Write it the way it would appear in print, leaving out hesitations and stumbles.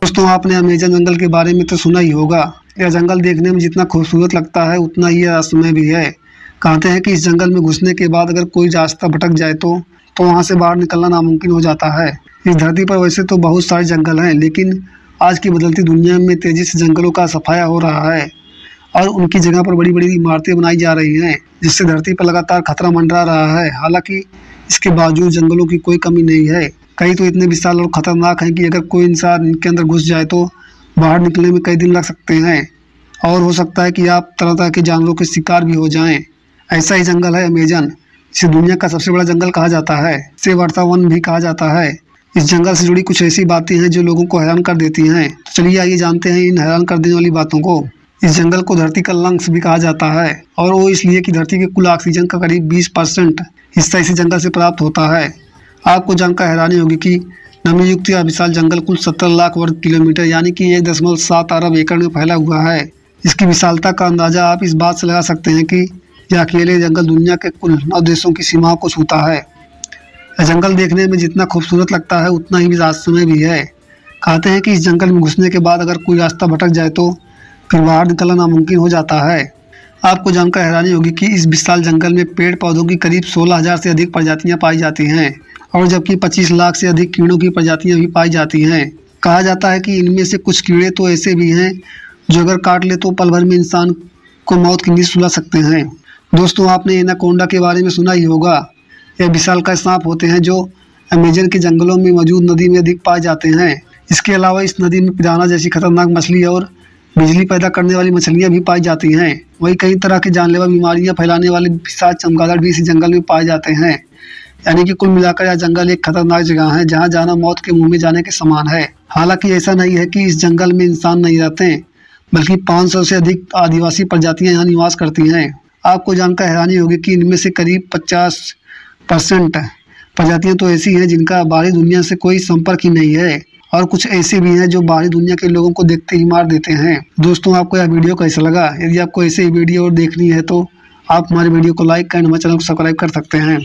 दोस्तों, आपने अमेज़न जंगल के बारे में तो सुना ही होगा। यह जंगल देखने में जितना खूबसूरत लगता है उतना ही रहस्यमय भी है। कहते हैं कि इस जंगल में घुसने के बाद अगर कोई रास्ता भटक जाए तो वहां से बाहर निकलना नामुमकिन हो जाता है। इस धरती पर वैसे तो बहुत सारे जंगल हैं, लेकिन आज की बदलती दुनिया में तेजी से जंगलों का सफाया हो रहा है और उनकी जगह पर बड़ी बड़ी इमारतें बनाई जा रही हैं, जिससे धरती पर लगातार खतरा मंडरा रहा है। हालांकि इसके बावजूद जंगलों की कोई कमी नहीं है। कई तो इतने विशाल और खतरनाक हैं कि अगर कोई इंसान इनके अंदर घुस जाए तो बाहर निकलने में कई दिन लग सकते हैं और हो सकता है कि आप तरह तरह के जानवरों के शिकार भी हो जाएं। ऐसा ही जंगल है अमेज़न, जिसे दुनिया का सबसे बड़ा जंगल कहा जाता है। इसे वर्षावन भी कहा जाता है। इस जंगल से जुड़ी कुछ ऐसी बातें हैं जो लोगों को हैरान कर देती हैं। तो चलिए आइए जानते हैं इन हैरान कर देने वाली बातों को। इस जंगल को धरती का लंग्स भी कहा जाता है और वो इसलिए कि धरती के कुल ऑक्सीजन का करीब 20% हिस्सा इसी जंगल से प्राप्त होता है। आपको जानकर हैरानी होगी कि नमी युक्त यह विशाल जंगल कुल 17 लाख वर्ग किलोमीटर यानी कि 1.7 अरब एकड़ में फैला हुआ है। इसकी विशालता का अंदाजा आप इस बात से लगा सकते हैं कि यह अकेले जंगल दुनिया के कुल 9 देशों की सीमाओं को छूता है। यह जंगल देखने में जितना खूबसूरत लगता है उतना ही रहस्यमय भी है। कहते हैं कि इस जंगल में घुसने के बाद अगर कोई रास्ता भटक जाए तो फिर बाहर निकलना नामुमकिन हो जाता है। आपको जानकर हैरानी होगी कि इस विशाल जंगल में पेड़ पौधों की करीब 16,000 से अधिक प्रजातियां पाई जाती हैं और जबकि 25 लाख से अधिक कीड़ों की प्रजातियां भी पाई जाती हैं। कहा जाता है कि इनमें से कुछ कीड़े तो ऐसे भी हैं जो अगर काट ले तो पल भर में इंसान को मौत की नींद सुला सकते हैं। दोस्तों, आपने एनाकोंडा के बारे में सुना ही होगा। यह विशालकाय सांप होते हैं जो अमेज़न के जंगलों में मौजूद नदी में अधिक पाए जाते हैं। इसके अलावा इस नदी में पिरान्हा जैसी खतरनाक मछली और बिजली पैदा करने वाली मछलियां भी पाई जाती हैं। वहीं कई तरह के जानलेवा बीमारियां फैलाने वाले पिशाच चमगादड़ भी इसी जंगल में पाए जाते हैं। यानी कि कुल मिलाकर यह जंगल एक खतरनाक जगह है जहां जाना मौत के मुंह में जाने के समान है। हालांकि ऐसा नहीं है कि इस जंगल में इंसान नहीं रहते, बल्कि 500 से अधिक आदिवासी प्रजातियां यहाँ निवास करती हैं। आपको जानकर हैरानी होगी कि इनमें से करीब 50% प्रजातियां तो ऐसी हैं जिनका बाहरी दुनिया से कोई संपर्क ही नहीं है और कुछ ऐसे भी हैं जो बाहरी दुनिया के लोगों को देखते ही मार देते हैं। दोस्तों, आपको यह वीडियो कैसा लगा? यदि आपको ऐसे ही वीडियो और देखनी है तो आप हमारे वीडियो को लाइक एंड हमारे चैनल को सब्सक्राइब कर सकते हैं।